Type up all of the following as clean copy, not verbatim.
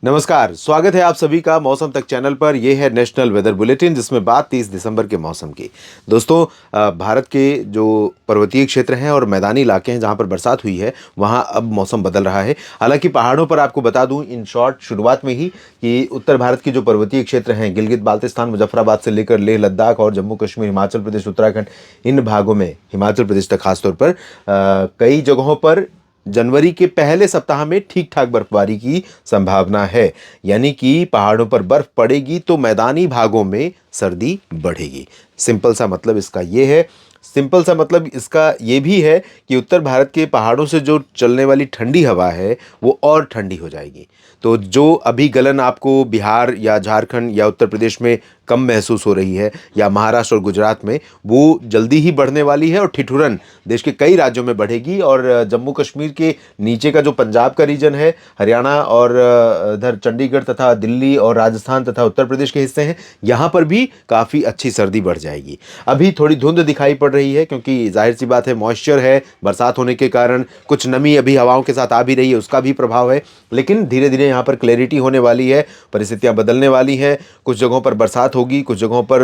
नमस्कार, स्वागत है आप सभी का मौसम तक चैनल पर। यह है नेशनल वेदर बुलेटिन, जिसमें बात 30 दिसंबर के मौसम की। दोस्तों, भारत के जो पर्वतीय क्षेत्र हैं और मैदानी इलाके हैं जहां पर बरसात हुई है, वहां अब मौसम बदल रहा है। हालांकि पहाड़ों पर आपको बता दूं इन शॉर्ट शुरुआत में ही कि उत्तर भारत के जो पर्वतीय क्षेत्र हैं, गिलगित बाल्टिस्तान, मुजफ्फराबाद से लेकर लेह लद्दाख और जम्मू कश्मीर, हिमाचल प्रदेश, उत्तराखंड, इन भागों में, हिमाचल प्रदेश तक खासतौर पर कई जगहों पर जनवरी के पहले सप्ताह में ठीक ठाक बर्फबारी की संभावना है। यानी कि पहाड़ों पर बर्फ पड़ेगी तो मैदानी भागों में सर्दी बढ़ेगी। सिंपल सा मतलब इसका ये है। सिंपल सा मतलब इसका ये भी है कि उत्तर भारत के पहाड़ों से जो चलने वाली ठंडी हवा है वो और ठंडी हो जाएगी। तो जो अभी गलन आपको बिहार या झारखंड या उत्तर प्रदेश में कम महसूस हो रही है, या महाराष्ट्र और गुजरात में, वो जल्दी ही बढ़ने वाली है और ठिठुरन देश के कई राज्यों में बढ़ेगी। और जम्मू कश्मीर के नीचे का जो पंजाब का रीजन है, हरियाणा और इधर चंडीगढ़ तथा दिल्ली और राजस्थान तथा उत्तर प्रदेश के हिस्से हैं, यहाँ पर भी काफ़ी अच्छी सर्दी बढ़ जाएगी। अभी थोड़ी धुंध दिखाई पड़ रही है क्योंकि जाहिर सी बात है, मॉइस्चर है, बरसात होने के कारण कुछ नमी अभी हवाओं के साथ आ भी रही है, उसका भी प्रभाव है। लेकिन धीरे धीरे यहाँ पर क्लैरिटी होने वाली है, परिस्थितियाँ बदलने वाली हैं। कुछ जगहों पर बरसात होगी, कुछ जगहों पर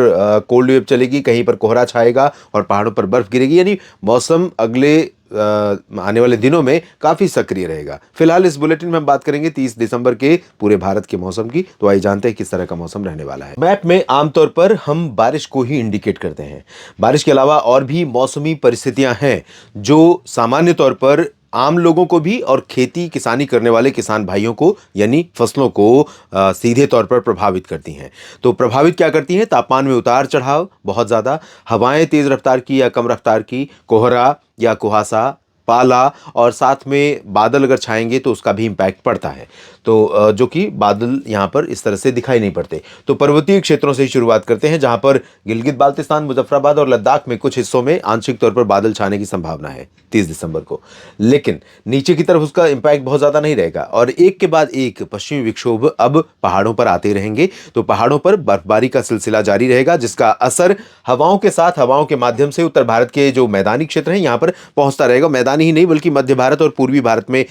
कोल्ड वेव चलेगी, कहीं पर कोहरा छाएगा और पहाड़ों पर बर्फ गिरेगी। यानी मौसम अगले आने वाले दिनों में काफ़ी सक्रिय रहेगा। फिलहाल इस बुलेटिन में हम बात करेंगे 30 दिसंबर के पूरे भारत के मौसम की। तो आइए जानते हैं किस तरह का मौसम रहने वाला है। मैप में आमतौर पर हम बारिश को ही इंडिकेट करते हैं। बारिश के अलावा और भी मौसमी परिस्थितियां हैं जो सामान्य तौर पर आम लोगों को भी और खेती किसानी करने वाले किसान भाइयों को, यानी फसलों को सीधे तौर पर प्रभावित करती हैं। तो प्रभावित क्या करती हैं? तापमान में उतार चढ़ाव बहुत ज़्यादा, हवाएं तेज़ रफ्तार की या कम रफ्तार की, कोहरा या कुहासा, पाला, और साथ में बादल अगर छाएंगे तो उसका भी इम्पैक्ट पड़ता है। तो जो कि बादल यहाँ पर इस तरह से दिखाई नहीं पड़ते। तो पर्वतीय क्षेत्रों से ही शुरुआत करते हैं, जहाँ पर गिलगित बाल्टिस्तान, मुजफ्फराबाद और लद्दाख में कुछ हिस्सों में आंशिक तौर पर बादल छाने की संभावना है 30 दिसंबर को। लेकिन नीचे की तरफ उसका इम्पैक्ट बहुत ज़्यादा नहीं रहेगा और एक के बाद एक पश्चिमी विक्षोभ अब पहाड़ों पर आते रहेंगे। तो पहाड़ों पर बर्फबारी का सिलसिला जारी रहेगा, जिसका असर हवाओं के साथ, हवाओं के माध्यम से उत्तर भारत के जो मैदानी क्षेत्र हैं यहाँ पर पहुँचता रहेगा। मैदानी ही नहीं बल्कि मध्य भारत और पूर्वी भारत में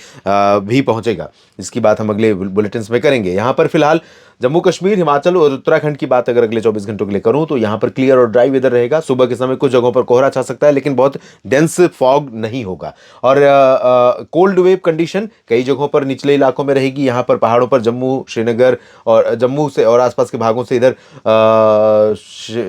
भी पहुँचेगा। इसकी बात हम अगले बुलेटिन्स में करेंगे। यहाँ पर फिलहाल जम्मू कश्मीर, हिमाचल और उत्तराखंड की बात अगर अगले 24 घंटों के लिए करूं तो यहाँ पर क्लियर और ड्राई वेदर रहेगा। सुबह के समय कुछ जगहों पर कोहरा छा सकता है, लेकिन बहुत डेंस फॉग नहीं होगा। और कोल्ड वेव कंडीशन कई जगहों पर निचले इलाकों में रहेगी। यहाँ पर पहाड़ों पर जम्मू, श्रीनगर और जम्मू से और आसपास के भागों से इधर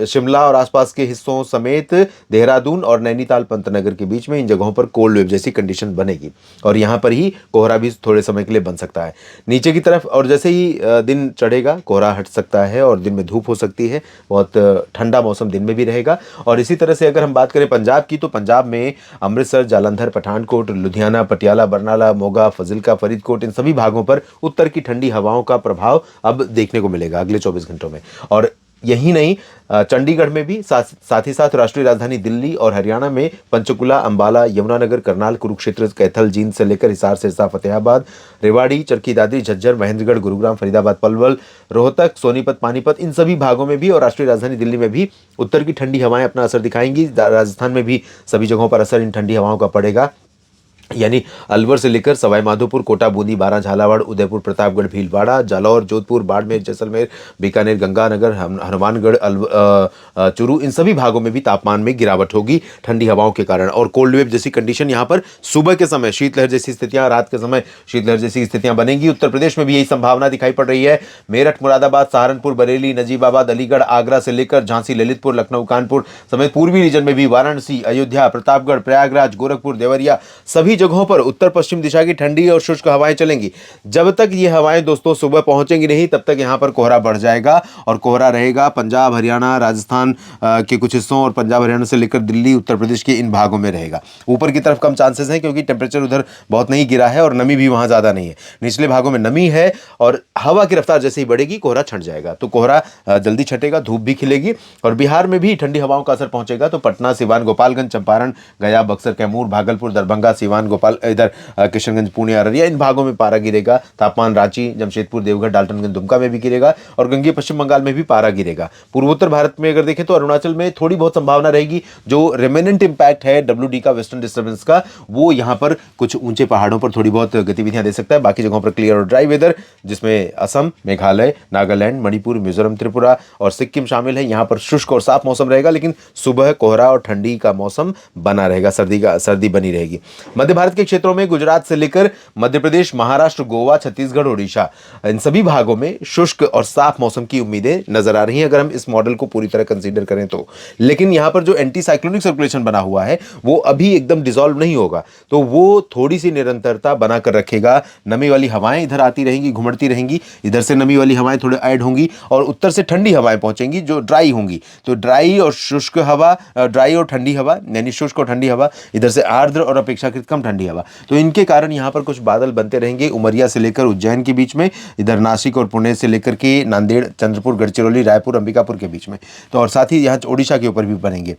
शिमला और आसपास के हिस्सों समेत देहरादून और नैनीताल, पंतनगर के बीच में इन जगहों पर कोल्ड वेव जैसी कंडीशन बनेगी और यहाँ पर ही कोहरा भी थोड़े समय के लिए बन सकता है नीचे की तरफ। और जैसे ही दिन चढ़ेगा, कोहरा हट सकता है और दिन में धूप हो सकती है। बहुत ठंडा मौसम दिन में भी रहेगा। और इसी तरह से अगर हम बात करें पंजाब की, तो पंजाब में अमृतसर, जालंधर, पठानकोट, लुधियाना, पटियाला, बरनाला, मोगा, फाजिल्का, फरीदकोट, इन सभी भागों पर उत्तर की ठंडी हवाओं का प्रभाव अब देखने को मिलेगा अगले 24 घंटों में। और यही नहीं, चंडीगढ़ में भी साथ ही साथ राष्ट्रीय राजधानी दिल्ली और हरियाणा में पंचकुला, अंबाला, यमुनानगर, करनाल, कुरुक्षेत्र, कैथल, जींद से लेकर हिसार, सिरसा, फतेहाबाद, रेवाड़ी, चरखी दादरी, झज्जर, महेंद्रगढ़, गुरुग्राम, फरीदाबाद, पलवल, रोहतक, सोनीपत, पानीपत, इन सभी भागों में भी और राष्ट्रीय राजधानी दिल्ली में भी उत्तर की ठंडी हवाएं अपना असर दिखाएंगी। राजस्थान में भी सभी जगहों पर असर इन ठंडी हवाओं का पड़ेगा। यानी अलवर से लेकर सवाई माधोपुर, कोटा, बूंदी, बारां, झालावाड़, उदयपुर, प्रतापगढ़, भीलवाड़ा, जालौर, जोधपुर, बाड़मेर, जैसलमेर, बीकानेर, गंगानगर, हनुमानगढ़, चूरू, इन सभी भागों में भी तापमान में गिरावट होगी ठंडी हवाओं के कारण। और कोल्ड वेव जैसी कंडीशन यहाँ पर सुबह के समय शीतलहर जैसी स्थितियां, रात के समय शीतलहर जैसी स्थितियां बनेंगी। उत्तर प्रदेश में भी यही संभावना दिखाई पड़ रही है। मेरठ, मुरादाबाद, सहारनपुर, बरेली, नजीबाबाद, अलीगढ़, आगरा से लेकर झांसी, ललितपुर, लखनऊ, कानपुर समेत पूर्वी रीजन में भी वाराणसी, अयोध्या, प्रतापगढ़, प्रयागराज, गोरखपुर, देवरिया, सभी जगहों पर उत्तर पश्चिम दिशा की ठंडी और शुष्क हवाएं चलेंगी। जब तक ये हवाएं दोस्तों सुबह पहुंचेंगी नहीं, तब तक यहां पर कोहरा बढ़ जाएगा और कोहरा रहेगा पंजाब, हरियाणा, राजस्थान के कुछ हिस्सों और पंजाब, हरियाणा से लेकर दिल्ली, उत्तर प्रदेश के इन भागों में रहेगा। ऊपर की तरफ कम चांसेस हैं क्योंकि टेम्परेचर उधर बहुत नहीं गिरा है और नमी भी वहां ज्यादा नहीं है। निचले भागों में नमी है और हवा की रफ्तार जैसे ही बढ़ेगी कोहरा छंट जाएगा। तो कोहरा जल्दी छटेगा, धूप भी खिलेगी और बिहार में भी ठंडी हवाओं का असर पहुंचेगा। तो पटना, सिवान, गोपालगंज, चंपारण, गया, बक्सर, कैमूर, भागलपुर, दरभंगा, सिवान, गोपाल, इधर किशनगंज, पुणे, अररिया, इन भागों में पारा गिरेगा। तापमान रांची, जमशेदपुर, देवघर, डाल्टनगंज, दुमका में भी गिरेगा और गंगीय पश्चिम बंगाल में भी पारा गिरेगा। पूर्वोत्तर भारत में अगर देखें तो अरुणाचल में थोड़ी बहुत संभावना रहेगी। जो रिमेनेंट इंपैक्ट है WD का, वेस्टर्न डिस्टर्बेंस का, वो यहाँ पर कुछ ऊंचे पहाड़ों पर थोड़ी बहुत गतिविधियां दे सकता है। बाकी जगहों पर क्लियर और ड्राई वेदर। जिसमें असम, मेघालय, नागालैंड, मणिपुर, मिजोरम, त्रिपुरा और सिक्किम शामिल है। यहाँ पर शुष्क और साफ मौसम रहेगा, लेकिन सुबह कोहरा और ठंडी का मौसम बना रहेगा, सर्दी बनी रहेगी। मध्य भारत के क्षेत्रों में गुजरात से लेकर मध्य प्रदेश, महाराष्ट्र, गोवा, छत्तीसगढ़, ओडिशा, इन सभी भागों में शुष्क और साफ मौसम की उम्मीदें नजर आ रही हैं, अगर हम इस मॉडल को पूरी तरह कंसीडर करें तो। लेकिन यहां पर जो एंटी साइक्लोनिक सर्कुलेशन बना हुआ है वो अभी एकदम डिसॉल्व नहीं होगा, तो वो थोड़ी सी निरंतरता बनाकर रखेगा। नमी वाली हवाएं इधर आती रहेंगी, घुमड़ती रहेंगी, इधर से नमी वाली हवाएं थोड़े ऐड होंगी और उत्तर से ठंडी हवाएं पहुंचेंगी जो ड्राई होंगी। तो ड्राई और शुष्क हवा, ड्राई और ठंडी हवा, यानी शुष्क और ठंडी हवा, इधर से आर्द्र और अपेक्षाकृत कम ठंडी हवा, तो इनके कारण यहां पर कुछ बादल बनते रहेंगे उमरिया से लेकर उज्जैन के बीच में, इधर नासिक और पुणे से लेकर के नांदेड़, चंद्रपुर, गढ़चिरौली, रायपुर, अंबिकापुर के बीच में, तो और साथ ही यहाँ ओडिशा के ऊपर भी बनेंगे।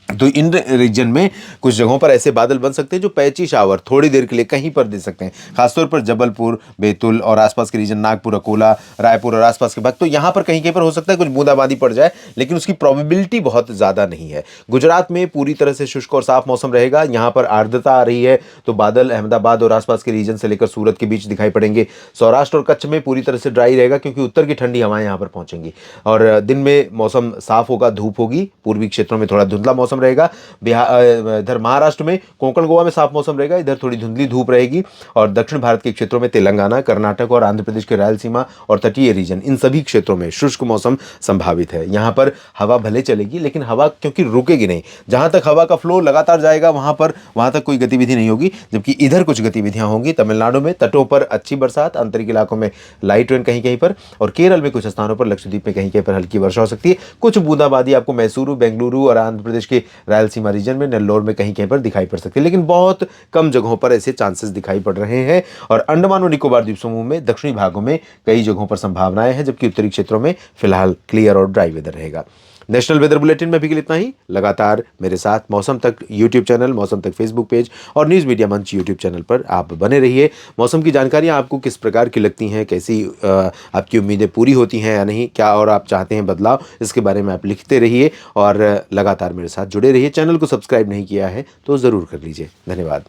तो इन रीजन में कुछ जगहों पर ऐसे बादल बन सकते हैं जो पैची शावर थोड़ी देर के लिए कहीं पर दे सकते हैं, खासतौर पर जबलपुर, बैतूल और आसपास के रीजन, नागपुर, अकोला, रायपुर और आसपास के भाग, तो यहाँ पर कहीं कहीं पर हो सकता है कुछ बूंदाबांदी पड़ जाए, लेकिन उसकी प्रोबेबिलिटी बहुत ज़्यादा नहीं है। गुजरात में पूरी तरह से शुष्क और साफ मौसम रहेगा, यहाँ पर आर्द्रता आ रही है, तो बादल अहमदाबाद और आसपास के रीजन से लेकर सूरत के बीच दिखाई पड़ेंगे। सौराष्ट्र और कच्छ में पूरी तरह से ड्राई रहेगा, क्योंकि उत्तर की ठंडी हवाएं यहाँ पर पहुंचेंगी और दिन में मौसम साफ होगा, धूप होगी, पूर्वी क्षेत्रों में थोड़ा धुंधला मौसम रहेगा। इधर महाराष्ट्र में, कोंकण, गोवा में साफ मौसम रहेगा, इधर थोड़ी धुंधली धूप रहेगी। और दक्षिण भारत के क्षेत्रों में तेलंगाना, कर्नाटक और आंध्र प्रदेश के रायलसीमा और तटीय रीजन, इन सभी क्षेत्रों में शुष्क मौसम संभावित है। यहाँ पर हवा भले चलेगी, लेकिन हवा क्योंकि रुकेगी नहीं, जहां तक हवा का फ्लो लगातार जाएगा वहां तक कोई गतिविधि नहीं होगी, जबकि इधर कुछ गतिविधियां होंगी। तमिलनाडु में तटों पर अच्छी बरसात, आंतरिक इलाकों में लाइट रेन कहीं कहीं पर, और केरल में कुछ स्थानों पर, लक्षद्वीप में कहीं कहीं पर हल्की वर्षा हो सकती है। कुछ बूंदाबांदी आपको मैसूरू, बेंगलुरु और आंध्र प्रदेश के रायलसीमा रीजन में, नेल्लोर में कहीं कहीं पर दिखाई पड़ सकती है, लेकिन बहुत कम जगहों पर ऐसे चांसेस दिखाई पड़ रहे हैं। और अंडमान और निकोबार द्वीप समूह में दक्षिणी भागों में कई जगहों पर संभावनाएं हैं, जबकि उत्तरी क्षेत्रों में फिलहाल क्लियर और ड्राई वेदर रहेगा। नेशनल वेदर बुलेटिन में अभी के लिए इतना ही। लगातार मेरे साथ मौसम तक यूट्यूब चैनल, मौसम तक फेसबुक पेज और न्यूज़ मीडिया मंच यूट्यूब चैनल पर आप बने रहिए। मौसम की जानकारियाँ आपको किस प्रकार की लगती हैं, कैसी आपकी उम्मीदें पूरी होती हैं या नहीं, क्या और आप चाहते हैं बदलाव, इसके बारे में आप लिखते रहिए और लगातार मेरे साथ जुड़े रहिए। चैनल को सब्सक्राइब नहीं किया है तो ज़रूर कर लीजिए। धन्यवाद।